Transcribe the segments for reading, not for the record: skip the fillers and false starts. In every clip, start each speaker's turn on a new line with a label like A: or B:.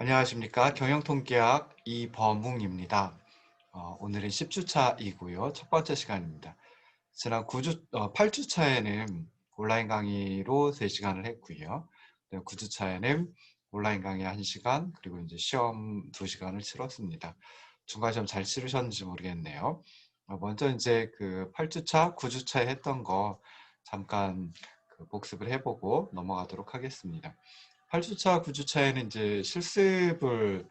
A: 안녕하십니까. 경영통계학 이범웅입니다. 오늘은 10주차이고요. 첫 번째 시간입니다. 지난 8주차에는 온라인 강의로 3시간을 했고요. 9주차에는 온라인 강의 1시간, 그리고 이제 시험 2시간을 치렀습니다. 중간 시험 잘 치르셨는지 모르겠네요. 먼저 이제 그 8주차, 9주차에 했던 거 잠깐 복습을 해보고 넘어가도록 하겠습니다. 8주차, 9주차에는 이제 실습을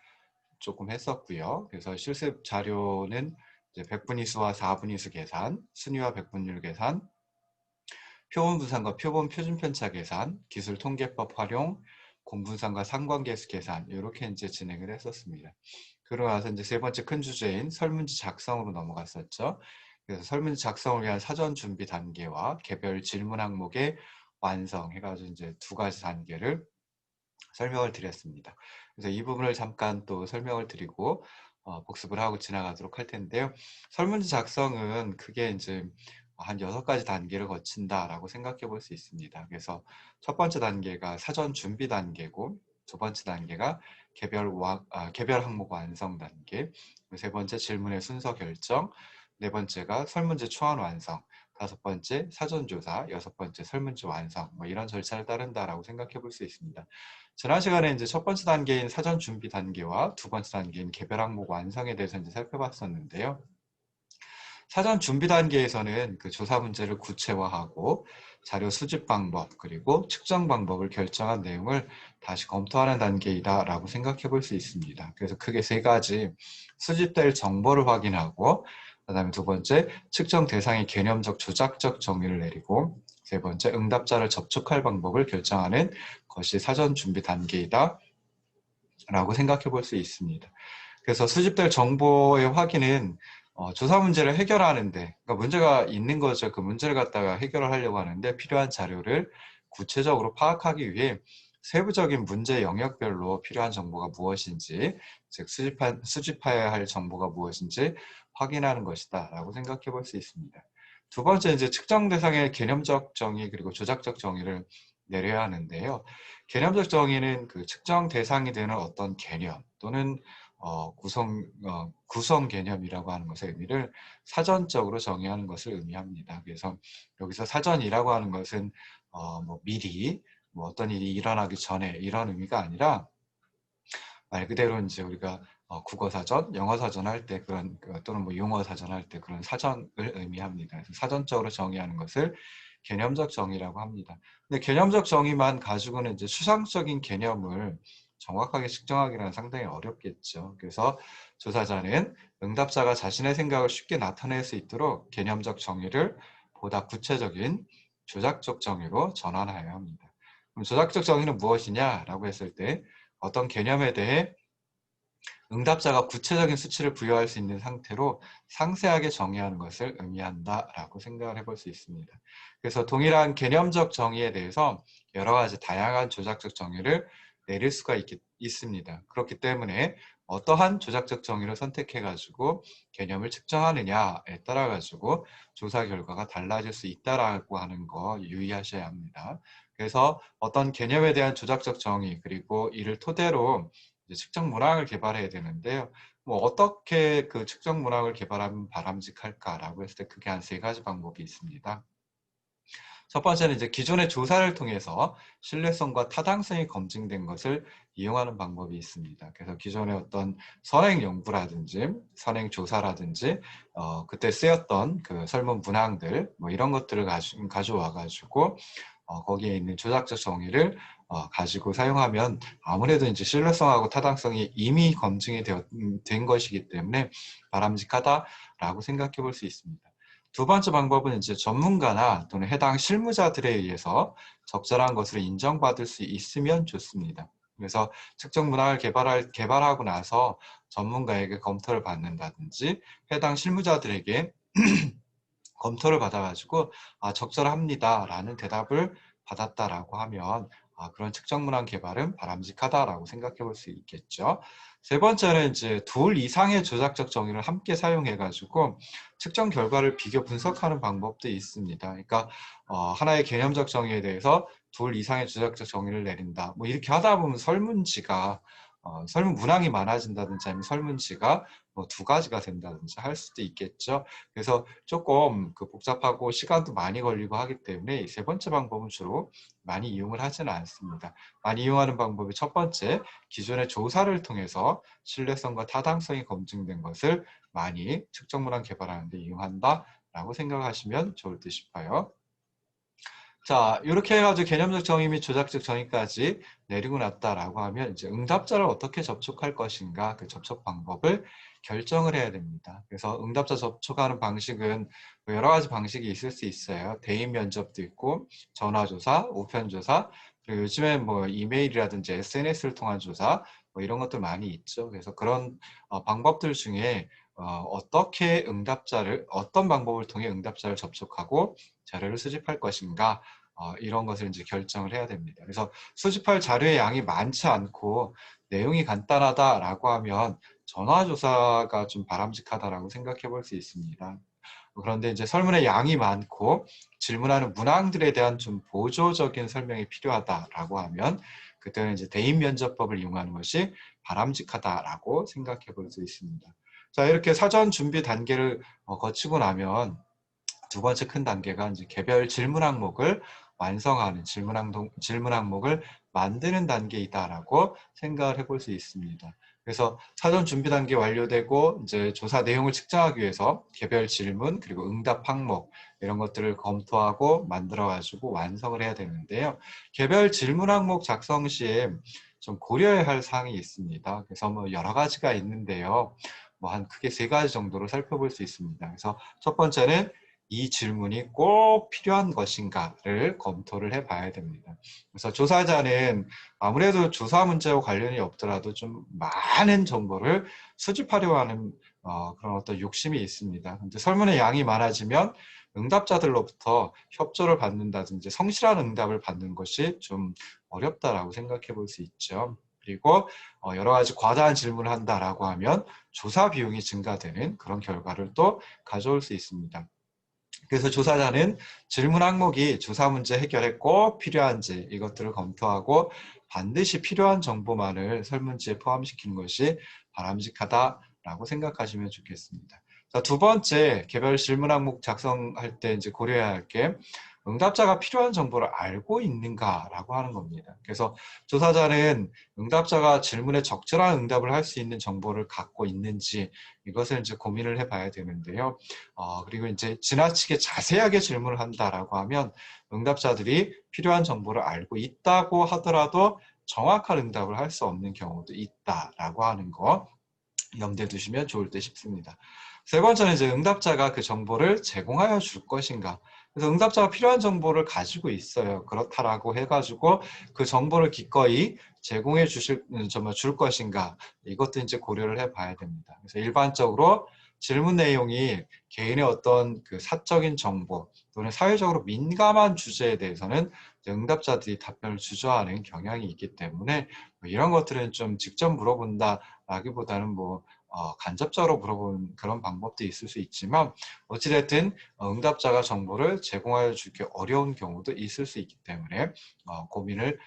A: 조금 했었고요. 그래서 실습 자료는 이제 백분위수와 4분위수 계산, 순위와 백분율 계산, 표본 분산과 표본 표준 편차 계산, 기술 통계법 활용, 공분산과 상관계수 계산 이렇게 이제 진행을 했었습니다. 그러고 나서 이제 세 번째 큰 주제인 설문지 작성으로 넘어갔었죠. 그래서 설문지 작성을 위한 사전 준비 단계와 개별 질문 항목의 완성 해가지고 이제 2가지 단계를 설명을 드렸습니다. 그래서 이 부분을 잠깐 또 설명을 드리고 복습을 하고 지나가도록 할 텐데요. 설문지 작성은 크게 이제 한 6가지 단계를 거친다라고 생각해 볼 수 있습니다. 그래서 첫 번째 단계가 사전 준비 단계고, 두 번째 단계가 개별 항목 완성 단계, 세 번째 질문의 순서 결정, 네 번째가 설문지 초안 완성, 다섯 번째 사전 조사, 여섯 번째 설문지 완성, 뭐 이런 절차를 따른다라고 생각해 볼 수 있습니다. 지난 시간에 이제 첫 번째 단계인 사전 준비 단계와 두 번째 단계인 개별 항목 완성에 대해서 이제 살펴봤었는데요. 사전 준비 단계에서는 그 조사 문제를 구체화하고 자료 수집 방법 그리고 측정 방법을 결정한 내용을 다시 검토하는 단계이다라고 생각해 볼 수 있습니다. 그래서 크게 3가지: 수집될 정보를 확인하고, 그다음에 두 번째 측정 대상의 개념적 조작적 정의를 내리고, 세 번째 응답자를 접촉할 방법을 결정하는 것이 사전 준비 단계이다 라고 생각해 볼 수 있습니다. 그래서 수집될 정보의 확인은 조사 문제를 해결하는데, 그러니까 문제가 있는 거죠. 그 문제를 갖다가 해결을 하려고 하는데 필요한 자료를 구체적으로 파악하기 위해 세부적인 문제 영역별로 필요한 정보가 무엇인지, 즉 수집해야 할 정보가 무엇인지 확인하는 것이다 라고 생각해 볼 수 있습니다. 두 번째, 이제 측정 대상의 개념적 정의 그리고 조작적 정의를 내려야 하는데요. 개념적 정의는 그 측정 대상이 되는 어떤 개념 또는 구성 개념이라고 하는 것의 의미를 사전적으로 정의하는 것을 의미합니다. 그래서 여기서 사전이라고 하는 것은 뭐 미리 뭐 어떤 일이 일어나기 전에 이런 의미가 아니라, 말 그대로 이제 우리가 국어 사전, 영어 사전 할 때 그런 또는 뭐 용어 사전 할 때 그런 사전을 의미합니다. 그래서 사전적으로 정의하는 것을 개념적 정의라고 합니다. 근데 개념적 정의만 가지고는 이제 추상적인 개념을 정확하게 측정하기는 상당히 어렵겠죠. 그래서 조사자는 응답자가 자신의 생각을 쉽게 나타낼 수 있도록 개념적 정의를 보다 구체적인 조작적 정의로 전환해야 합니다. 그럼 조작적 정의는 무엇이냐라고 했을 때, 어떤 개념에 대해 응답자가 구체적인 수치를 부여할 수 있는 상태로 상세하게 정의하는 것을 의미한다라고 생각을 해볼 수 있습니다. 그래서 동일한 개념적 정의에 대해서 여러 가지 다양한 조작적 정의를 내릴 수가 있습니다. 그렇기 때문에 어떠한 조작적 정의를 선택해가지고 개념을 측정하느냐에 따라가지고 조사 결과가 달라질 수 있다라고 하는 거 유의하셔야 합니다. 그래서 어떤 개념에 대한 조작적 정의 그리고 이를 토대로 측정 문항을 개발해야 되는데요. 뭐 어떻게 그 측정 문항을 개발하면 바람직할까라고 했을 때 크게 한 3가지 방법이 있습니다. 첫 번째는 이제 기존의 조사를 통해서 신뢰성과 타당성이 검증된 것을 이용하는 방법이 있습니다. 그래서 기존의 어떤 선행 연구라든지 선행 조사라든지 그때 쓰였던 그 설문 문항들 뭐 이런 것들을 가져와 가지고 거기에 있는 조작적 정의를 가지고 사용하면 아무래도 이제 신뢰성하고 타당성이 이미 검증이 된 것이기 때문에 바람직하다라고 생각해 볼 수 있습니다. 두 번째 방법은 이제 전문가나 또는 해당 실무자들에 의해서 적절한 것으로 인정받을 수 있으면 좋습니다. 그래서 측정 문항을 개발하고 나서 전문가에게 검토를 받는다든지 해당 실무자들에게 검토를 받아가지고 적절합니다라는 대답을 받았다라고 하면 그런 측정 문항 개발은 바람직하다라고 생각해 볼 수 있겠죠. 세 번째는 이제 둘 이상의 조작적 정의를 함께 사용해가지고 측정 결과를 비교 분석하는 방법도 있습니다. 그러니까 하나의 개념적 정의에 대해서 둘 이상의 조작적 정의를 내린다. 뭐 이렇게 하다 보면 설문지가 설문 문항이 많아진다든지 아니면 설문지가 뭐 2가지가 된다든지 할 수도 있겠죠. 그래서 조금 그 복잡하고 시간도 많이 걸리고 하기 때문에 이 3번째 방법은 주로 많이 이용을 하지는 않습니다. 많이 이용하는 방법이 첫 번째, 기존의 조사를 통해서 신뢰성과 타당성이 검증된 것을 많이 측정 문항 개발하는 데 이용한다라고 생각하시면 좋을 듯 싶어요. 자, 이렇게 해가지고 개념적 정의 및 조작적 정의까지 내리고 났다라고 하면 이제 응답자를 어떻게 접촉할 것인가, 그 접촉 방법을 결정을 해야 됩니다. 그래서 응답자 접촉하는 방식은 뭐 여러 가지 방식이 있을 수 있어요. 대인 면접도 있고, 전화조사, 우편조사, 그리고 요즘엔 뭐 이메일이라든지 SNS를 통한 조사, 뭐 이런 것들 많이 있죠. 그래서 그런 방법들 중에 어떻게 응답자를, 어떤 방법을 통해 응답자를 접촉하고 자료를 수집할 것인가, 이런 것을 이제 결정을 해야 됩니다. 그래서 수집할 자료의 양이 많지 않고 내용이 간단하다라고 하면 전화조사가 좀 바람직하다라고 생각해 볼 수 있습니다. 그런데 이제 설문의 양이 많고 질문하는 문항들에 대한 좀 보조적인 설명이 필요하다라고 하면 그때는 이제 대인면접법을 이용하는 것이 바람직하다라고 생각해 볼 수 있습니다. 자, 이렇게 사전 준비 단계를 거치고 나면 2번째 큰 단계가 이제 개별 질문 항목을 완성하는 질문 항목을 만드는 단계이다라고 생각을 해볼 수 있습니다. 그래서 사전 준비 단계 완료되고 이제 조사 내용을 측정하기 위해서 개별 질문 그리고 응답 항목 이런 것들을 검토하고 만들어 가지고 완성을 해야 되는데요. 개별 질문 항목 작성 시에 좀 고려해야 할 사항이 있습니다. 그래서 뭐 여러 가지가 있는데요. 뭐 한 크게 3가지 정도로 살펴볼 수 있습니다. 그래서 첫 번째는 이 질문이 꼭 필요한 것인가를 검토를 해봐야 됩니다. 그래서 조사자는 아무래도 조사 문제와 관련이 없더라도 좀 많은 정보를 수집하려고 하는 그런 어떤 욕심이 있습니다. 근데 설문의 양이 많아지면 응답자들로부터 협조를 받는다든지 성실한 응답을 받는 것이 좀 어렵다라고 생각해 볼 수 있죠. 그리고 여러 가지 과다한 질문을 한다라고 하면 조사 비용이 증가되는 그런 결과를 또 가져올 수 있습니다. 그래서 조사자는 질문 항목이 조사 문제 해결에 꼭 필요한지 이것들을 검토하고 반드시 필요한 정보만을 설문지에 포함시키는 것이 바람직하다라고 생각하시면 좋겠습니다. 자, 2번째, 개별 질문 항목 작성할 때 이제 고려해야 할 게 응답자가 필요한 정보를 알고 있는가라고 하는 겁니다. 그래서 조사자는 응답자가 질문에 적절한 응답을 할 수 있는 정보를 갖고 있는지 이것을 이제 고민을 해봐야 되는데요. 그리고 이제 지나치게 자세하게 질문을 한다라고 하면 응답자들이 필요한 정보를 알고 있다고 하더라도 정확한 응답을 할 수 없는 경우도 있다라고 하는 거 염두에 두시면 좋을 듯 싶습니다. 3번째는 이제 응답자가 그 정보를 제공하여 줄 것인가. 그래서 응답자가 필요한 정보를 가지고 있어요. 그렇다라고 해가지고 그 정보를 기꺼이 제공해 줄 것인가. 이것도 이제 고려를 해봐야 됩니다. 그래서 일반적으로 질문 내용이 개인의 어떤 그 사적인 정보 또는 사회적으로 민감한 주제에 대해서는 응답자들이 답변을 주저하는 경향이 있기 때문에 이런 것들은 좀 직접 물어본다라기보다는 뭐 간접적으로 물어보는 그런 방법도 있을 수 있지만 어찌됐든 응답자가 정보를 제공하여 주기 어려운 경우도 있을 수 있기 때문에 고민을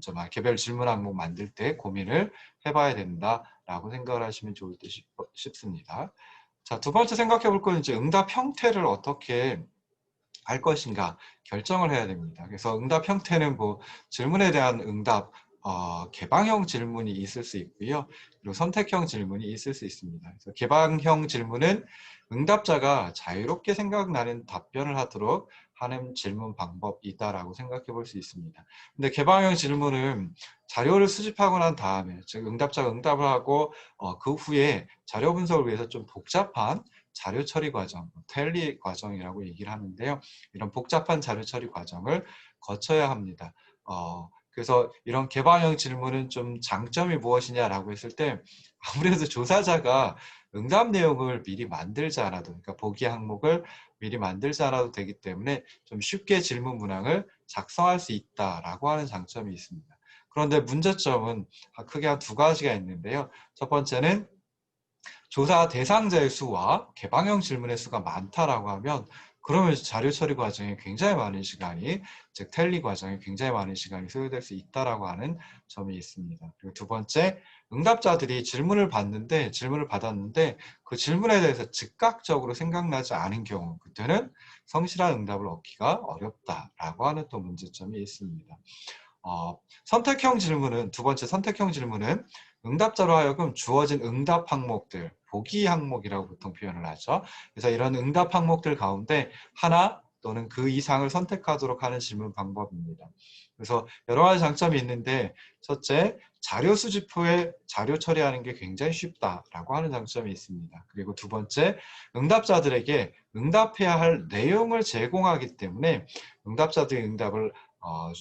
A: 좀 개별 질문 항목 만들 때 고민을 해봐야 된다라고 생각을 하시면 좋을 듯 싶습니다. 자, 2번째 생각해 볼 건 이제 응답 형태를 어떻게 할 것인가 결정을 해야 됩니다. 그래서 응답 형태는 뭐 질문에 대한 응답, 개방형 질문이 있을 수 있고요. 그리고 선택형 질문이 있을 수 있습니다. 그래서 개방형 질문은 응답자가 자유롭게 생각나는 답변을 하도록 하는 질문 방법이다라고 생각해 볼 수 있습니다. 근데 개방형 질문은 자료를 수집하고 난 다음에, 즉 응답자가 응답을 하고 그 후에 자료 분석을 위해서 좀 복잡한 자료 처리 과정, 텔리 과정이라고 얘기를 하는데요. 이런 복잡한 자료 처리 과정을 거쳐야 합니다. 그래서 이런 개방형 질문은 좀 장점이 무엇이냐라고 했을 때 아무래도 조사자가 응답 내용을 미리 만들지 않아도, 그러니까 보기 항목을 미리 만들지 않아도 되기 때문에 좀 쉽게 질문 문항을 작성할 수 있다라고 하는 장점이 있습니다. 그런데 문제점은 크게 한 2가지가 있는데요. 첫 번째는 조사 대상자의 수와 개방형 질문의 수가 많다라고 하면 그러면 자료 처리 과정에 굉장히 많은 시간이, 즉 텔리 과정에 굉장히 많은 시간이 소요될 수 있다라고 하는 점이 있습니다. 그리고 두 번째, 응답자들이 질문을 받았는데 그 질문에 대해서 즉각적으로 생각나지 않은 경우, 그때는 성실한 응답을 얻기가 어렵다라고 하는 또 문제점이 있습니다. 선택형 질문은, 두 번째 선택형 질문은 응답자로 하여금 주어진 응답 항목들, 보기 항목이라고 보통 표현을 하죠. 그래서 이런 응답 항목들 가운데 하나 또는 그 이상을 선택하도록 하는 질문 방법입니다. 그래서 여러 가지 장점이 있는데, 첫째, 자료 수집 후에 자료 처리하는 게 굉장히 쉽다라고 하는 장점이 있습니다. 그리고 두 번째, 응답자들에게 응답해야 할 내용을 제공하기 때문에 응답자들의 응답을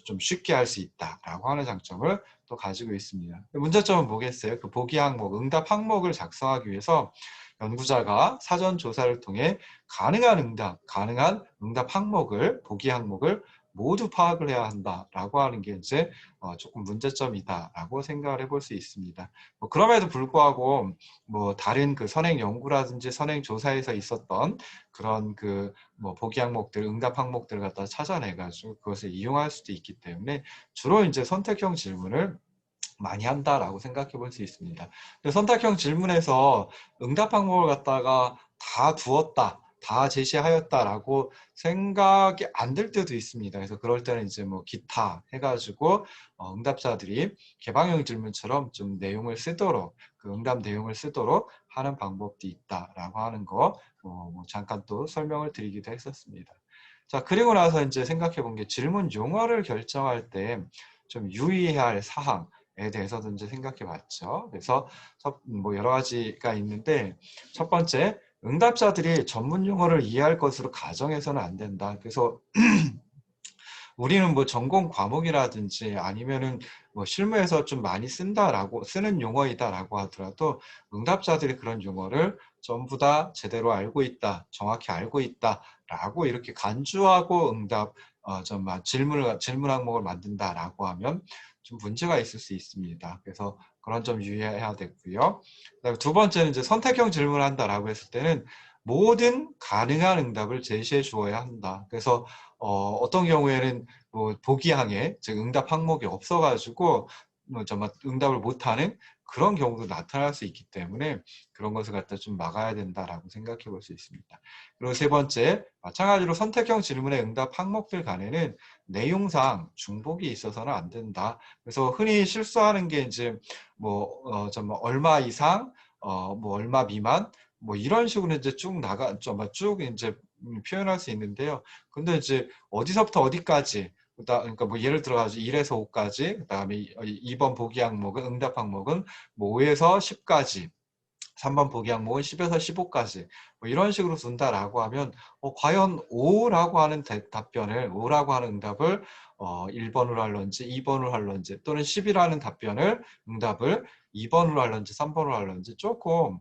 A: 좀 쉽게 할 수 있다라고 하는 장점을 또 가지고 있습니다. 문제점은 뭐겠어요? 그 보기 항목, 응답 항목을 작성하기 위해서 연구자가 사전 조사를 통해 가능한 응답 항목을, 보기 항목을 모두 파악을 해야 한다라고 하는 게 이제 조금 문제점이다라고 생각을 해볼 수 있습니다. 그럼에도 불구하고 다른 그 선행 연구라든지 선행 조사에서 있었던 그런 보기 항목들, 응답 항목들을 갖다 찾아내가지고 그것을 이용할 수도 있기 때문에 주로 이제 선택형 질문을 많이 한다라고 생각해 볼 수 있습니다. 선택형 질문에서 응답 항목을 갖다가 다 두었다, 다 제시하였다라고 생각이 안 들 때도 있습니다. 그래서 그럴 때는 이제 기타 해가지고 응답자들이 개방형 질문처럼 좀 내용을 쓰도록, 그 응답 내용을 쓰도록 하는 방법도 있다라고 하는 거 잠깐 또 설명을 드리기도 했었습니다. 자, 그리고 나서 이제 생각해 본 게 질문 용어를 결정할 때 좀 유의해야 할 사항에 대해서도 이제 생각해 봤죠. 그래서 여러 가지가 있는데, 첫 번째, 응답자들이 전문 용어를 이해할 것으로 가정해서는 안 된다. 그래서 우리는 전공 과목이라든지 아니면은 실무에서 좀 많이 쓰는 용어이다라고 하더라도 응답자들이 그런 용어를 전부 다 제대로 알고 있다, 정확히 알고 있다라고 이렇게 간주하고 질문 항목을 만든다라고 하면 좀 문제가 있을 수 있습니다. 그래서 그런 점 유의해야 되고요. 그다음에 두 번째는 이제 선택형 질문을 한다라고 했을 때는 모든 가능한 응답을 제시해 주어야 한다. 그래서 어떤 경우에는 보기항에, 즉 응답 항목이 없어가지고 응답을 못하는 그런 경우도 나타날 수 있기 때문에 그런 것을 갖다 좀 막아야 된다라고 생각해 볼 수 있습니다. 그리고 세 번째, 마찬가지로 선택형 질문의 응답 항목들 간에는 내용상 중복이 있어서는 안 된다. 그래서 흔히 실수하는 게 이제 얼마 이상, 얼마 미만, 이런 식으로 이제 쭉 이제 표현할 수 있는데요. 근데 이제 어디서부터 어디까지, 그러니까 예를 들어가지고 1에서 5까지, 그다음에 2번 보기 항목은, 응답 항목은 5에서 10까지, 3번 보기 항목은 10에서 15까지 이런 식으로 둔다라고 하면 과연 5라고 하는 답변을, 5라고 하는 응답을 1번으로 할런지 2번으로 할런지, 또는 10이라는 답변을, 응답을 2번으로 할런지 3번으로 할런지 조금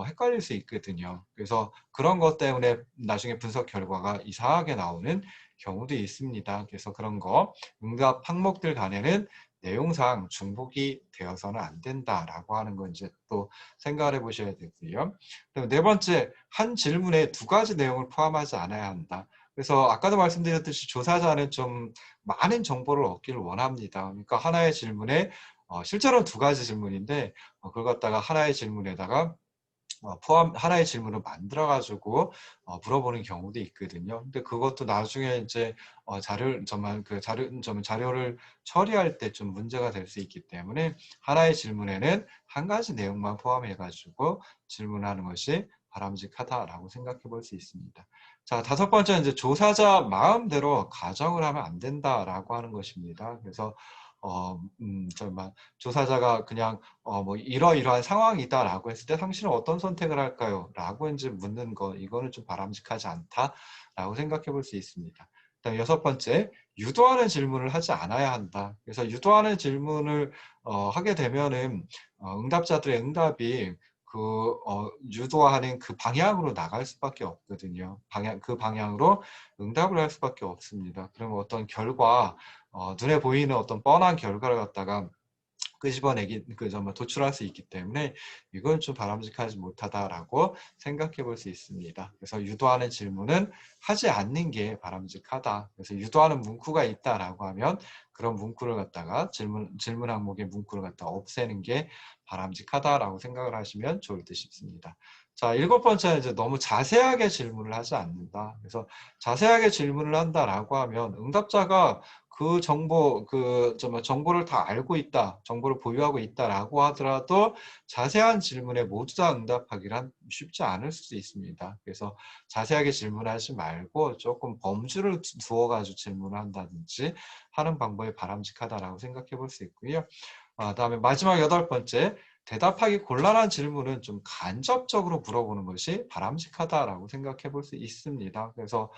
A: 헷갈릴 수 있거든요. 그래서 그런 것 때문에 나중에 분석 결과가 이상하게 나오는 경우도 있습니다. 그래서 그런 거, 응답 항목들 간에는 내용상 중복이 되어서는 안 된다라고 하는 건 이제 또 생각을 해보셔야 되고요. 그리고 네 번째, 한 질문에 두 가지 내용을 포함하지 않아야 한다. 그래서 아까도 말씀드렸듯이 조사자는 좀 많은 정보를 얻기를 원합니다. 그러니까 하나의 질문에 실제로는 두 가지 질문인데 그걸 갖다가 하나의 질문에다가 하나의 질문을 만들어가지고 물어보는 경우도 있거든요. 근데 그것도 나중에 이제 자료를 처리할 때 좀 문제가 될 수 있기 때문에 하나의 질문에는 한 가지 내용만 포함해가지고 질문하는 것이 바람직하다라고 생각해 볼 수 있습니다. 자, 다섯 번째는 이제 조사자 마음대로 가정을 하면 안 된다라고 하는 것입니다. 그래서 조사자가 그냥 이러이러한 상황이다라고 했을 때 당신은 어떤 선택을 할까요? 라고 이제 묻는 거, 이거는 좀 바람직하지 않다라고 생각해 볼 수 있습니다. 그다음 여섯 번째, 유도하는 질문을 하지 않아야 한다. 그래서 유도하는 질문을 하게 되면은 응답자들의 응답이 유도하는 그 방향으로 나갈 수밖에 없거든요. 그 방향으로 응답을 할 수밖에 없습니다. 그러면 어떤 눈에 보이는 어떤 뻔한 결과를 갖다가 끄집어내기 도출할 수 있기 때문에 이건 좀 바람직하지 못하다라고 생각해 볼 수 있습니다. 그래서 유도하는 질문은 하지 않는 게 바람직하다. 그래서 유도하는 문구가 있다라고 하면 그런 문구를 갖다가 질문 항목의 문구를 갖다가 없애는 게 바람직하다라고 생각을 하시면 좋을 듯 싶습니다. 자, 7번째는 이제 너무 자세하게 질문을 하지 않는다. 그래서 자세하게 질문을 한다라고 하면 응답자가 그 정보를 다 알고 있다, 정보를 보유하고 있다라고 하더라도 자세한 질문에 모두 다 응답하기란 쉽지 않을 수도 있습니다. 그래서 자세하게 질문하지 말고 조금 범주를 두어가지고 질문을 한다든지 하는 방법이 바람직하다라고 생각해 볼 수 있고요. 다음에 마지막 8번째, 대답하기 곤란한 질문은 좀 간접적으로 물어보는 것이 바람직하다라고 생각해 볼 수 있습니다. 그래서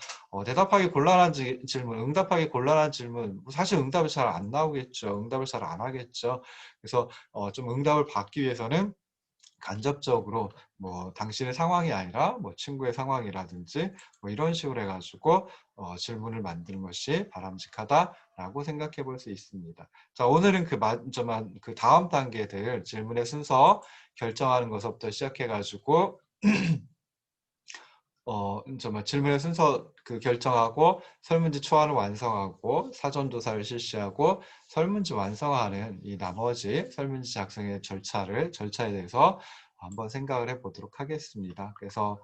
A: 대답하기 곤란한 질문, 응답하기 곤란한 질문, 사실 응답이 잘 안 나오겠죠. 응답을 잘 안 하겠죠. 그래서 좀 응답을 받기 위해서는 간접적으로 뭐 당신의 상황이 아니라 뭐 친구의 상황이라든지 뭐 이런 식으로 해가지고 질문을 만드는 것이 바람직하다라고 생각해 볼 수 있습니다. 자, 오늘은 그 다음 단계들 질문의 순서 결정하는 것부터 시작해가지고 질문의 순서 결정하고 설문지 초안을 완성하고 사전조사를 실시하고 설문지 완성하는 이 나머지 설문지 작성의 절차에 대해서 한번 생각을 해보도록 하겠습니다. 그래서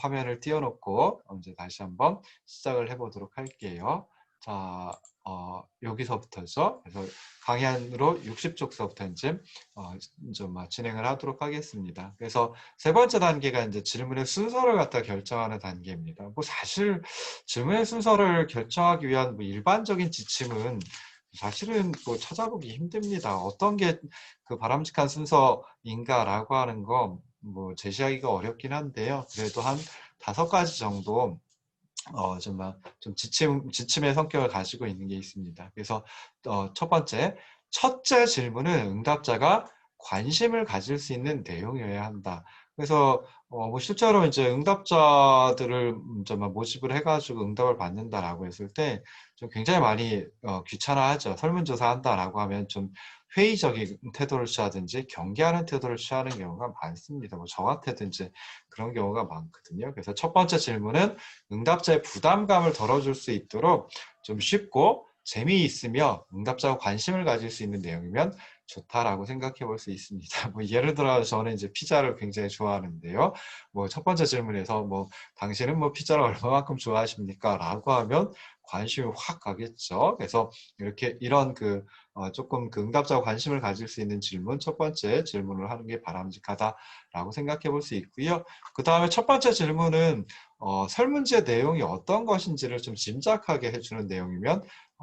A: 화면을 띄워놓고 이제 다시 한번 시작을 해보도록 할게요. 자, 여기서부터죠. 그래서 강의안으로 60쪽서부터 이제 진행을 하도록 하겠습니다. 그래서 세 번째 단계가 이제 질문의 순서를 갖다 결정하는 단계입니다. 뭐 사실 질문의 순서를 결정하기 위한 뭐 일반적인 지침은 사실은 뭐 찾아보기 힘듭니다. 어떤 게 그 바람직한 순서인가라고 하는 거 뭐 제시하기가 어렵긴 한데요. 그래도 한 5가지 정도 좀 지침의 성격을 가지고 있는 게 있습니다. 그래서 첫 번째, 첫째 질문은 응답자가 관심을 가질 수 있는 내용이어야 한다. 그래서 뭐 실제로 이제 응답자들을 모집을 해가지고 응답을 받는다라고 했을 때 좀 굉장히 많이 귀찮아하죠. 설문조사 한다라고 하면 좀 회의적인 태도를 취하든지 경계하는 태도를 취하는 경우가 많습니다. 뭐 저 같아도 이제 그런 경우가 많거든요. 그래서 첫 번째 질문은 응답자의 부담감을 덜어줄 수 있도록 좀 쉽고 재미있으며 응답자가 관심을 가질 수 있는 내용이면 좋다라고 생각해 볼 수 있습니다. 뭐 예를 들어 저는 이제 피자를 굉장히 좋아하는데요. 뭐 첫 번째 질문에서 뭐 당신은 뭐 피자를 얼마만큼 좋아하십니까? 라고 하면 관심이 확 가겠죠. 그래서 이런 조금 응답자가 관심을 가질 수 있는 질문, 첫 번째 질문을 하는 게 바람직하다라고 생각해 볼 수 있고요. 그 다음에 첫 번째 질문은 설문지의 내용이 어떤 것인지를 좀 짐작하게 해주는 내용이면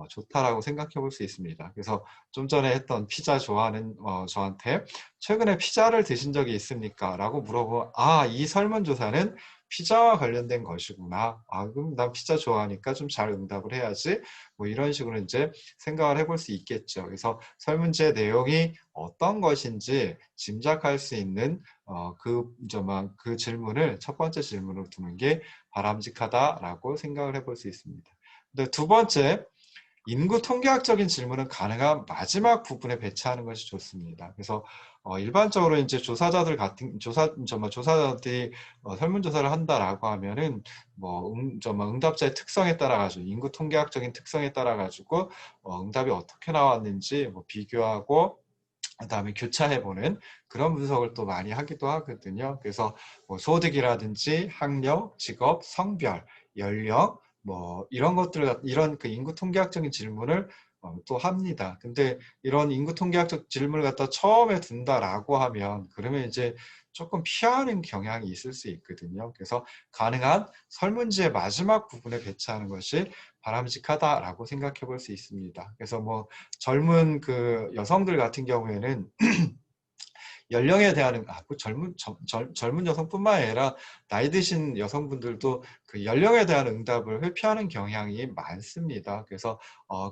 A: 좋다라고 생각해 볼 수 있습니다. 그래서 좀 전에 했던 피자 좋아하는 저한테 최근에 피자를 드신 적이 있습니까? 라고 물어보면 이 설문조사는 피자와 관련된 것이구나. 그럼 난 피자 좋아하니까 좀 잘 응답을 해야지. 뭐 이런 식으로 이제 생각을 해볼 수 있겠죠. 그래서 설문지의 내용이 어떤 것인지 짐작할 수 있는 그 질문을 첫 번째 질문으로 두는 게 바람직하다라고 생각을 해볼 수 있습니다. 근데 두 번째, 인구 통계학적인 질문은 가능한 마지막 부분에 배치하는 것이 좋습니다. 그래서 일반적으로 이제 조사자들이 설문조사를 한다라고 하면은 응답자의 특성에 따라 가지고 인구 통계학적인 특성에 따라 가지고 응답이 어떻게 나왔는지 비교하고 그다음에 교차해보는 그런 분석을 또 많이 하기도 하거든요. 그래서 뭐 소득이라든지 학력, 직업, 성별, 연령 이런 그 인구 통계학적인 질문을 또 합니다. 근데 이런 인구 통계학적 질문을 갖다 처음에 둔다라고 하면 그러면 이제 조금 피하는 경향이 있을 수 있거든요. 그래서 가능한 설문지의 마지막 부분에 배치하는 것이 바람직하다라고 생각해 볼 수 있습니다. 그래서 뭐 젊은 여성들 같은 경우에는 연령에 대한 젊은 여성뿐만 아니라 나이 드신 여성분들도 그 연령에 대한 응답을 회피하는 경향이 많습니다. 그래서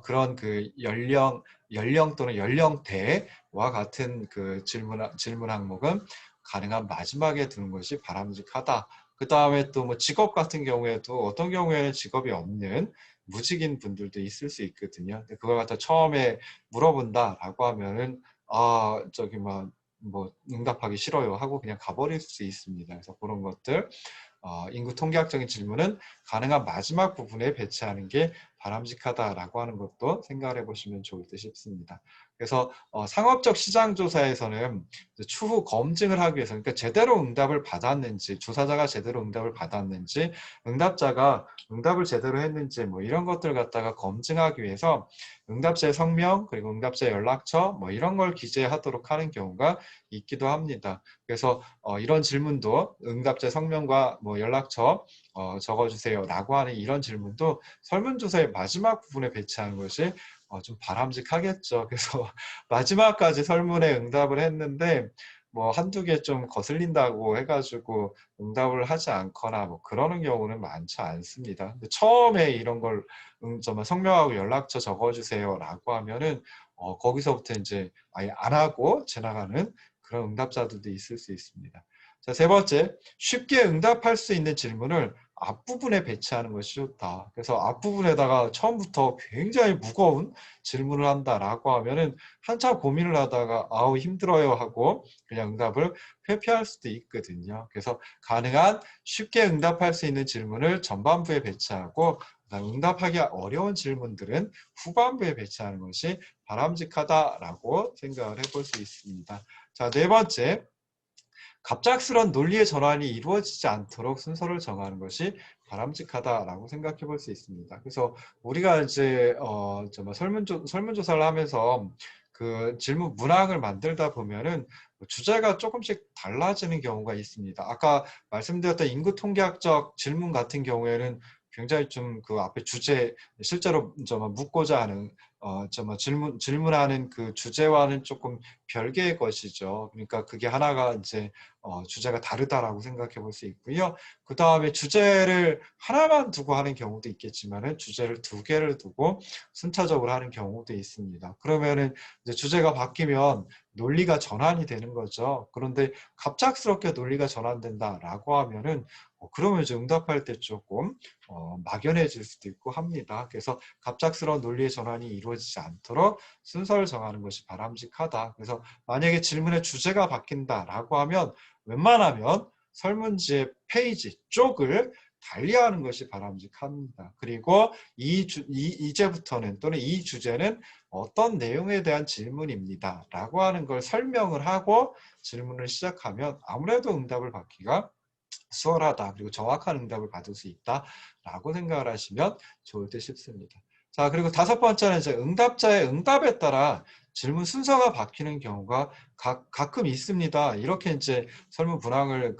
A: 그런 연령 또는 연령대와 같은 질문 항목은 가능한 마지막에 두는 것이 바람직하다. 그 다음에 또 뭐 직업 같은 경우에도 어떤 경우에는 직업이 없는 무직인 분들도 있을 수 있거든요. 근데 그걸 갖다 처음에 물어본다라고 하면은 저기 뭐 응답하기 싫어요 하고 그냥 가버릴 수 있습니다. 그래서 그런 것들 인구 통계학적인 질문은 가능한 마지막 부분에 배치하는 게 바람직하다라고 하는 것도 생각을 해보시면 좋을 듯 싶습니다. 그래서 상업적 시장조사에서는 추후 검증을 하기 위해서, 그러니까 제대로 응답을 받았는지, 조사자가 제대로 응답을 받았는지, 응답자가 응답을 제대로 했는지 뭐 이런 것들 갖다가 검증하기 위해서 응답자의 성명 그리고 응답자의 연락처 뭐 이런 걸 기재하도록 하는 경우가 있기도 합니다. 그래서 이런 질문도 응답자 성명과 뭐 연락처 적어주세요 라고 하는 이런 질문도 설문조사의 마지막 부분에 배치하는 것이 좀 바람직하겠죠. 그래서 마지막까지 설문에 응답을 했는데 뭐 한두 개 좀 거슬린다고 해가지고 응답을 하지 않거나 뭐 그러는 경우는 많지 않습니다. 근데 처음에 이런 걸 정말 성명하고 연락처 적어주세요 라고 하면은 거기서부터 이제 아예 안 하고 지나가는 그런 응답자들도 있을 수 있습니다. 자, 세 번째, 쉽게 응답할 수 있는 질문을 앞부분에 배치하는 것이 좋다. 그래서 앞부분에다가 처음부터 굉장히 무거운 질문을 한다라고 하면은 한참 고민을 하다가 아우 힘들어요 하고 그냥 응답을 회피할 수도 있거든요. 그래서 가능한 쉽게 응답할 수 있는 질문을 전반부에 배치하고 응답하기 어려운 질문들은 후반부에 배치하는 것이 바람직하다라고 생각을 해볼 수 있습니다. 자, 네 번째, 갑작스런 논리의 전환이 이루어지지 않도록 순서를 정하는 것이 바람직하다라고 생각해 볼 수 있습니다. 그래서 우리가 이제 정말 설문조사를 하면서 그 질문 문항을 만들다 보면은 주제가 조금씩 달라지는 경우가 있습니다. 아까 말씀드렸던 인구 통계학적 질문 같은 경우에는 굉장히 좀 그 앞에 주제 실제로 좀 묻고자 하는 정말 질문하는 그 주제와는 조금 별개의 것이죠. 그러니까 그게 하나가 이제 주제가 다르다라고 생각해 볼 수 있고요. 그 다음에 주제를 하나만 두고 하는 경우도 있겠지만은 주제를 두 개를 두고 순차적으로 하는 경우도 있습니다. 그러면은 이제 주제가 바뀌면 논리가 전환이 되는 거죠. 그런데 갑작스럽게 논리가 전환된다라고 하면은 그러면 이제 응답할 때 조금 막연해질 수도 있고 합니다. 그래서 갑작스러운 논리의 전환이 이루어지지 않도록 순서를 정하는 것이 바람직하다. 그래서 만약에 질문의 주제가 바뀐다라고 하면 웬만하면 설문지의 페이지 쪽을 달리하는 것이 바람직합니다. 그리고 이제부터는 또는 이 주제는 어떤 내용에 대한 질문입니다. 라고 하는 걸 설명을 하고 질문을 시작하면 아무래도 응답을 받기가 수월하다. 그리고 정확한 응답을 받을 수 있다라고 생각을 하시면 좋을 듯 싶습니다. 자, 그리고 다섯 번째는 이제 응답자의 응답에 따라 질문 순서가 바뀌는 경우가 가끔 있습니다. 이렇게 이제 설문 문항을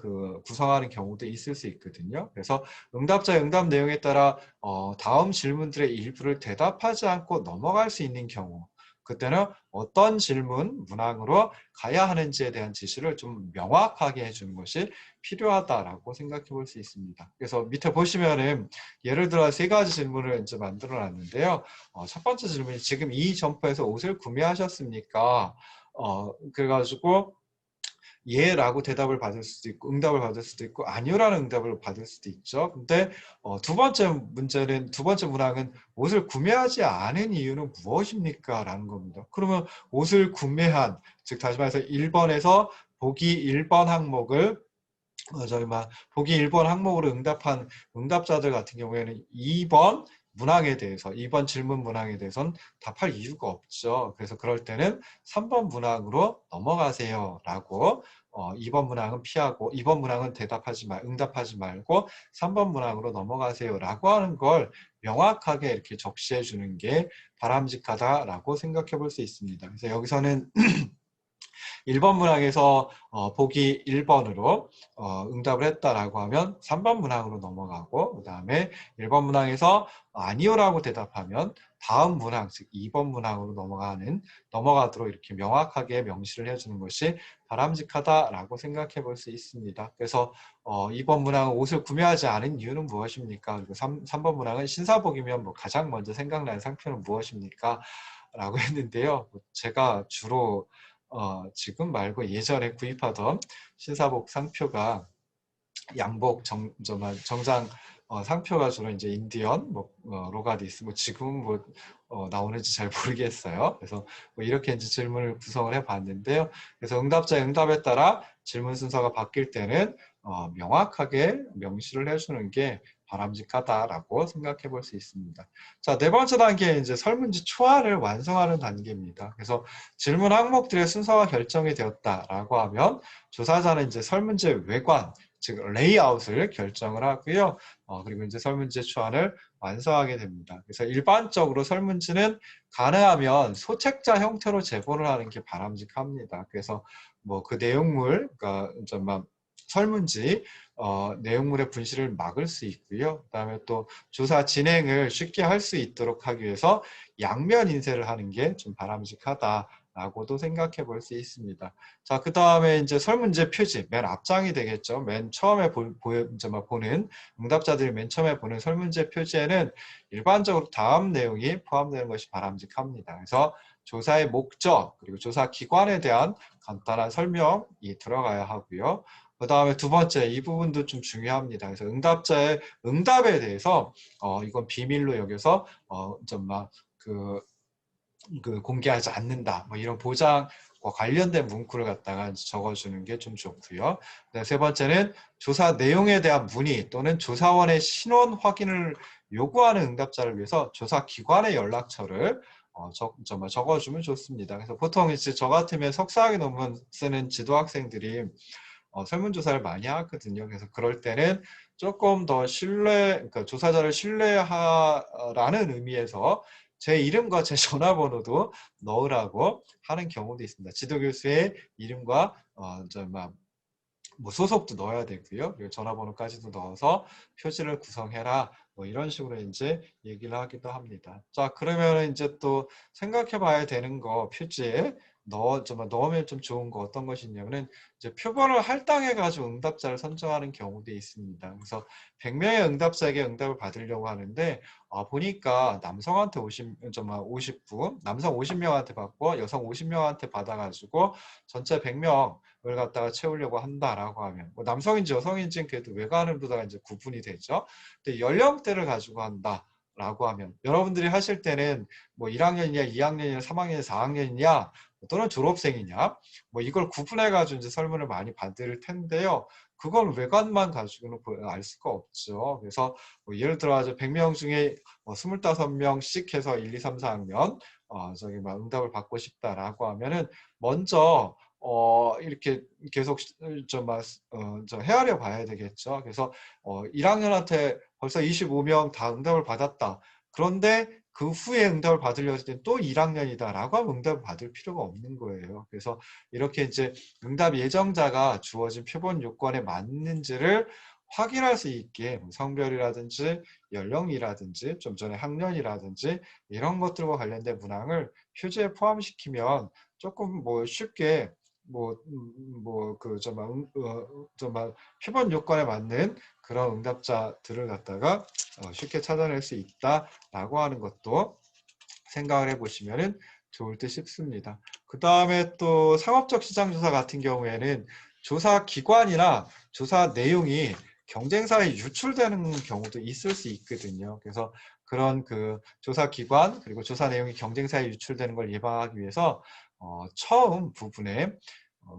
A: 구성하는 경우도 있을 수 있거든요. 그래서 응답자의 응답 내용에 따라 다음 질문들의 일부를 대답하지 않고 넘어갈 수 있는 경우, 그때는 어떤 질문 문항으로 가야 하는지에 대한 지시를 좀 명확하게 해주는 것이 필요하다라고 생각해 볼 수 있습니다. 그래서 밑에 보시면은 예를 들어 세 가지 질문을 이제 만들어 놨는데요. 첫 번째 질문이 지금 이 점포에서 옷을 구매하셨습니까? 그래가지고 예라고 대답을 받을 수도 있고 응답을 받을 수도 있고 아니요라는 응답을 받을 수도 있죠. 근데 두 번째 문항은 옷을 구매하지 않은 이유는 무엇입니까? 라는 겁니다. 그러면 옷을 구매한, 즉 다시 말해서 1번에서 보기 1번 항목을 보기 1번 항목으로 응답한 응답자들 같은 경우에는 2번 문항에 대해서 2번 질문 문항에 대해서는 답할 이유가 없죠. 그래서 그럴 때는 3번 문항으로 넘어가세요 라고 2번 문항은 피하고 2번 문항은 응답하지 말고 3번 문항으로 넘어가세요 라고 하는 걸 명확하게 이렇게 적시해 주는 게 바람직하다라고 생각해 볼 수 있습니다. 그래서 여기서는 1번 문항에서 보기 1번으로 응답을 했다라고 하면 3번 문항으로 넘어가고 그 다음에 1번 문항에서 아니요라고 대답하면 다음 문항, 즉 2번 문항으로 넘어가도록 이렇게 명확하게 명시를 해주는 것이 바람직하다라고 생각해 볼 수 있습니다. 그래서 2번 문항은 옷을 구매하지 않은 이유는 무엇입니까? 그리고 3번 문항은 신사복이면 뭐 가장 먼저 생각나는 상표는 무엇입니까? 라고 했는데요. 제가 주로 지금 말고 예전에 구입하던 신사복 상표가 양복 정장 상표가 주로 이제 인디언, 로가디스, 지금은 나오는지 잘 모르겠어요. 그래서 뭐 이렇게 이제 질문을 구성을 해봤는데요. 그래서 응답자의 응답에 따라 질문 순서가 바뀔 때는 명확하게 명시를 해주는 게 바람직하다라고 생각해 볼 수 있습니다. 자, 네 번째 단계는 이제 설문지 초안을 완성하는 단계입니다. 그래서 질문 항목들의 순서가 결정이 되었다라고 하면 조사자는 이제 설문지의 외관, 즉 레이아웃을 결정을 하고요. 그리고 이제 설문지 초안을 완성하게 됩니다. 그래서 일반적으로 설문지는 가능하면 소책자 형태로 제보를 하는 게 바람직합니다. 그래서 뭐 그 내용물, 그러니까 좀 설문지 내용물의 분실을 막을 수 있고요. 그다음에 또 조사 진행을 쉽게 할 수 있도록 하기 위해서 양면 인쇄를 하는 게 좀 바람직하다라고도 생각해 볼 수 있습니다. 자, 그 다음에 이제 설문지 표지, 맨 앞장이 되겠죠. 맨 처음에 보는, 응답자들이 맨 처음에 보는 설문지 표지에는 일반적으로 다음 내용이 포함되는 것이 바람직합니다. 그래서 조사의 목적, 그리고 조사 기관에 대한 간단한 설명이 들어가야 하고요. 그 다음에 두 번째, 이 부분도 좀 중요합니다. 그래서 응답자의 응답에 대해서 이건 비밀로 여겨서 공개하지 않는다. 뭐 이런 보장과 관련된 문구를 갖다가 적어주는 게 좀 좋고요. 세 번째는 조사 내용에 대한 문의 또는 조사원의 신원 확인을 요구하는 응답자를 위해서 조사 기관의 연락처를 적어주면 좋습니다. 그래서 보통 이제 저 같으면 석사학위 논문 쓰는 지도학생들이 설문조사를 많이 하거든요. 그래서 그럴 때는 조금 더 그러니까 조사자를 신뢰하라는 의미에서 제 이름과 제 전화번호도 넣으라고 하는 경우도 있습니다. 지도교수의 이름과 뭐 소속도 넣어야 되고요. 그리고 전화번호까지도 넣어서 표지를 구성해라. 뭐 이런 식으로 이제 얘기를 하기도 합니다. 자, 그러면 이제 또 생각해 봐야 되는 거 표지에 넣으면 좀 좋은 거 어떤 것이 있냐면은 이제 표본을 할당해 가지고 응답자를 선정하는 경우도 있습니다. 그래서 100명의 응답자에게 응답을 받으려고 하는데 보니까 남성한테 50분, 남성 50명한테 받고 여성 50명한테 받아가지고 전체 100명 을 갖다가 채우려고 한다라고 하면 뭐 남성인지 여성인지는 그래도 외관으로다가 이제 구분이 되죠. 근데 연령대를 가지고 한다라고 하면 여러분들이 하실 때는 뭐 1학년이냐, 2학년이냐, 3학년이냐, 4학년이냐 또는 졸업생이냐 뭐 이걸 구분해 가지고 이제 설문을 많이 받을 텐데요. 그걸 외관만 가지고는 알 수가 없죠. 그래서 뭐 예를 들어 100명 중에 25명씩 해서 1, 2, 3, 4학년 응답을 받고 싶다라고 하면은 먼저 이렇게 계속 헤아려 봐야 되겠죠. 그래서 1학년한테 벌써 25명 다 응답을 받았다. 그런데 그 후에 응답을 받으려고 할 때 또 1학년이다라고 하면 응답을 받을 필요가 없는 거예요. 그래서 이렇게 이제 응답 예정자가 주어진 표본 요건에 맞는지를 확인할 수 있게 성별이라든지 연령이라든지 좀 전에 학년이라든지 이런 것들과 관련된 문항을 표지에 포함시키면 조금 뭐 쉽게 표본 요건에 맞는 그런 응답자들을 갖다가 쉽게 찾아낼 수 있다라고 하는 것도 생각을 해보시면 좋을 듯 싶습니다. 그 다음에 또 상업적 시장조사 같은 경우에는 조사 기관이나 조사 내용이 경쟁사에 유출되는 경우도 있을 수 있거든요. 그래서 그런 그 조사 기관 그리고 조사 내용이 경쟁사에 유출되는 걸 예방하기 위해서 처음 부분에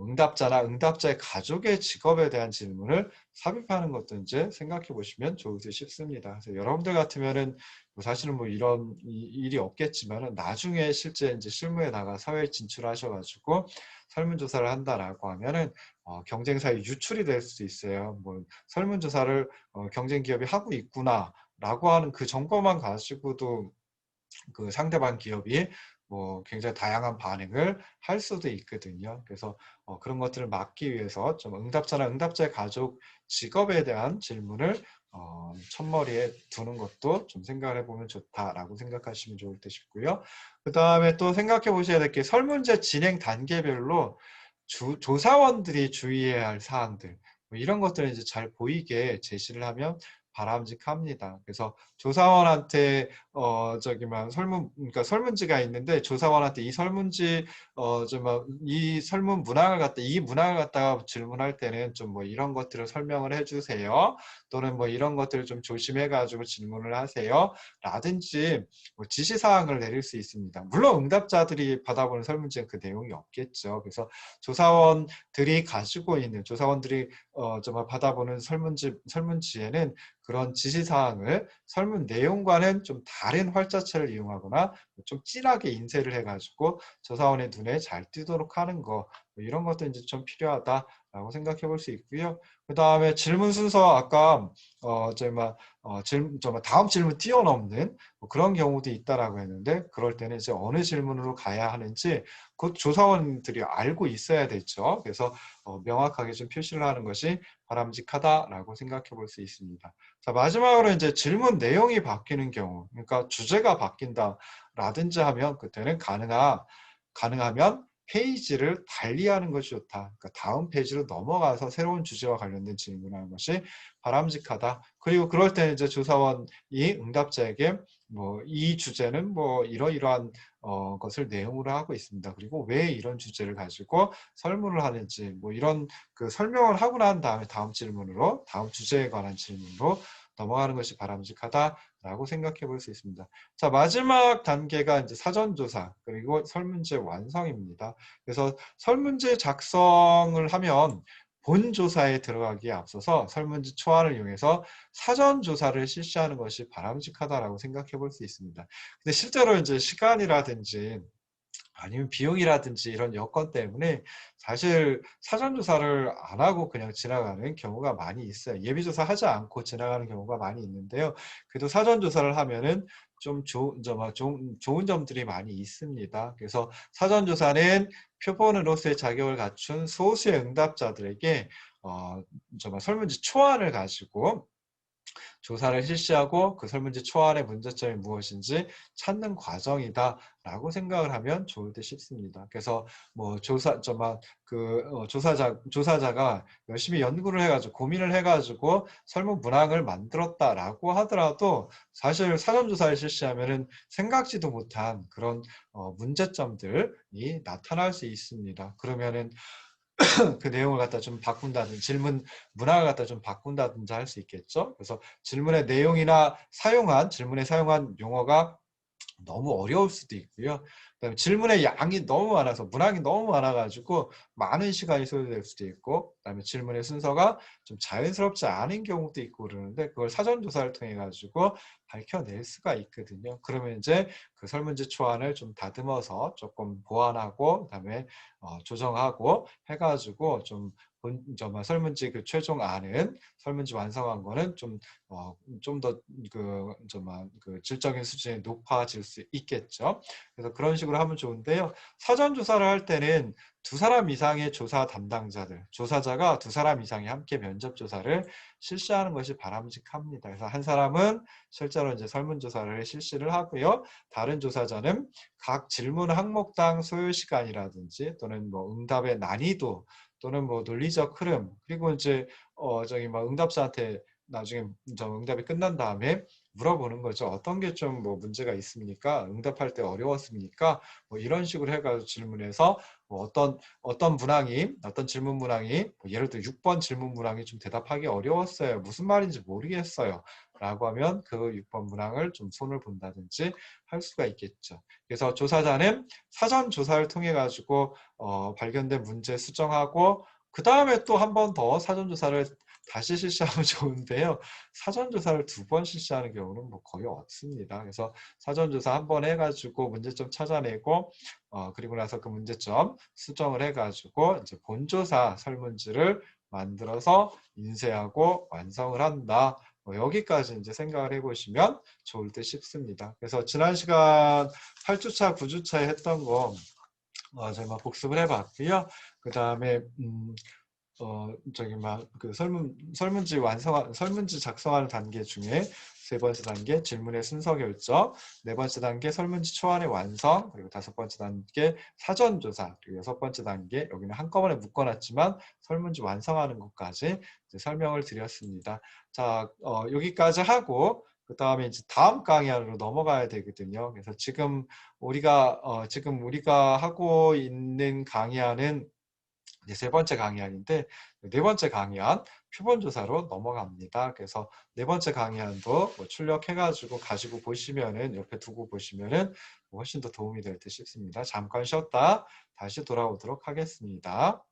A: 응답자나 응답자의 가족의 직업에 대한 질문을 삽입하는 것도 이제 생각해 보시면 좋을 듯 싶습니다. 그래서 여러분들 같으면은 사실은 뭐 이런 일이 없겠지만은 나중에 실제 이제 실무에 나가 사회에 진출하셔가지고 설문조사를 한다라고 하면은 경쟁사에 유출이 될 수 있어요. 뭐 설문조사를 경쟁 기업이 하고 있구나라고 하는 그 정보만 가지고도 그 상대방 기업이 뭐 굉장히 다양한 반응을 할 수도 있거든요. 그래서 그런 것들을 막기 위해서 좀 응답자나 응답자의 가족 직업에 대한 질문을 첫머리에 두는 것도 좀 생각을 해보면 좋다라고 생각하시면 좋을 듯 싶고요. 그 다음에 또 생각해 보셔야 될 게 설문제 진행 단계별로 조사원들이 주의해야 할 사항들 뭐 이런 것들을 이제 잘 보이게 제시를 하면 바람직합니다. 그래서 조사원한테 그러니까 설문지가 있는데 조사원한테 이 설문지 이 설문 문항을 갖다 이 문항을 갖다가 질문할 때는 좀 뭐 이런 것들을 설명을 해주세요. 또는 뭐 이런 것들을 좀 조심해 가지고 질문을 하세요. 라든지 뭐 지시사항을 내릴 수 있습니다. 물론 응답자들이 받아보는 설문지는 그 내용이 없겠죠. 그래서 조사원들이 가지고 있는 조사원들이 받아보는 설문지에는 그런 지시사항을 설문 내용과는 좀 다른 활자체를 이용하거나 좀 진하게 인쇄를 해가지고 조사원의 눈에 잘 띄도록 하는 거, 뭐 이런 것도 이제 좀 필요하다라고 생각해 볼 수 있고요. 그 다음에 질문 순서 아까 다음 질문 뛰어넘는 뭐 그런 경우도 있다라고 했는데, 그럴 때는 이제 어느 질문으로 가야 하는지 그 조사원들이 알고 있어야 되죠. 그래서 명확하게 좀 표시를 하는 것이 바람직하다라고 생각해 볼 수 있습니다. 자, 마지막으로 이제 질문 내용이 바뀌는 경우, 그러니까 주제가 바뀐다라든지 하면 그때는 가능하면 페이지를 달리하는 것이 좋다. 그러니까 다음 페이지로 넘어가서 새로운 주제와 관련된 질문을 하는 것이 바람직하다. 그리고 그럴 때는 이제 조사원이 응답자에게 뭐 이 주제는 뭐 이러이러한 것을 내용으로 하고 있습니다. 그리고 왜 이런 주제를 가지고 설문을 하는지 뭐 이런 그 설명을 하고 난 다음에 다음 주제에 관한 질문으로 넘어가는 것이 바람직하다라고 생각해 볼 수 있습니다. 자, 마지막 단계가 이제 사전조사 그리고 설문지 완성입니다. 그래서 설문지 작성을 하면 본조사에 들어가기에 앞서서 설문지 초안을 이용해서 사전조사를 실시하는 것이 바람직하다라고 생각해 볼 수 있습니다. 근데 실제로 이제 시간이라든지 아니면 비용이라든지 이런 여건 때문에 사실 사전조사를 안 하고 그냥 지나가는 경우가 많이 있어요. 예비조사 하지 않고 지나가는 경우가 많이 있는데요. 그래도 사전조사를 하면은 좀 좋은 점들이 많이 있습니다. 그래서 사전조사는 표본으로서의 자격을 갖춘 소수의 응답자들에게 설문지 초안을 가지고 조사를 실시하고 그 설문지 초안의 문제점이 무엇인지 찾는 과정이다라고 생각을 하면 좋을 듯 싶습니다. 그래서 뭐 조사자가 열심히 연구를 해가지고 고민을 해가지고 설문 문항을 만들었다라고 하더라도 사실 사전조사를 실시하면은 생각지도 못한 그런 문제점들이 나타날 수 있습니다. 그러면은 그 내용을 갖다 좀 바꾼다든지 질문 문항을 갖다 좀 바꾼다든지 할 수 있겠죠. 그래서 질문의 내용이나 질문에 사용한 용어가 너무 어려울 수도 있고요. 그다음에 질문의 양이 너무 많아서 문항이 너무 많아가지고 많은 시간이 소요될 수도 있고, 그다음에 질문의 순서가 좀 자연스럽지 않은 경우도 있고 그러는데 그걸 사전조사를 통해 가지고 밝혀낼 수가 있거든요. 그러면 이제 그 설문지 초안을 좀 다듬어서 조금 보완하고 그다음에 조정하고 해가지고 설문지 그 최종안은 설문지 완성한 거는 좀 더 질적인 수준이 높아질 수 있겠죠. 그래서 그런 식으로 하면 좋은데요. 사전 조사를 할 때는 두 사람 이상의 조사 담당자들, 조사자가 두 사람 이상이 함께 면접 조사를 실시하는 것이 바람직합니다. 그래서 한 사람은 실제로 이제 설문조사를 실시를 하고요. 다른 조사자는 각 질문 항목당 소요 시간이라든지 또는 뭐 응답의 난이도 또는 뭐 논리적 흐름, 그리고 이제 응답자한테 나중에 응답이 끝난 다음에 물어보는 거죠. 어떤 게 좀 뭐 문제가 있습니까? 응답할 때 어려웠습니까? 뭐 이런 식으로 해가지고 질문해서 뭐 어떤 질문 문항이 뭐 예를 들어 6번 질문 문항이 좀 대답하기 어려웠어요. 무슨 말인지 모르겠어요. 라고 하면 그 6번 문항을 좀 손을 본다든지 할 수가 있겠죠. 그래서 조사자는 사전 조사를 통해 가지고 발견된 문제 수정하고 그 다음에 또 한 번 더 사전 조사를 다시 실시하면 좋은데요. 사전조사를 2번 실시하는 경우는 뭐 거의 없습니다. 그래서 사전조사 한 번 해가지고 문제점 찾아내고 그리고 나서 그 문제점 수정을 해가지고 이제 본조사 설문지를 만들어서 인쇄하고 완성을 한다. 뭐 여기까지 이제 생각을 해보시면 좋을 듯 싶습니다. 그래서 지난 시간 8주차, 9주차에 했던 거 제가 복습을 해봤고요. 그 다음에 설문지 작성하는 단계 중에 세 번째 단계 질문의 순서 결정, 네 번째 단계 설문지 초안의 완성, 그리고 다섯 번째 단계 사전조사, 그리고 여섯 번째 단계 여기는 한꺼번에 묶어놨지만 설문지 완성하는 것까지 이제 설명을 드렸습니다. 자, 여기까지 하고 그 다음에 이제 다음 강의로 넘어가야 되거든요. 그래서 지금 우리가 하고 있는 강의안은 이제 세 번째 강의안인데, 네 번째 강의안 표본조사로 넘어갑니다. 그래서 네 번째 강의안도 뭐 출력해가지고 가지고 보시면은, 옆에 두고 보시면은 훨씬 더 도움이 될 듯 싶습니다. 잠깐 쉬었다 다시 돌아오도록 하겠습니다.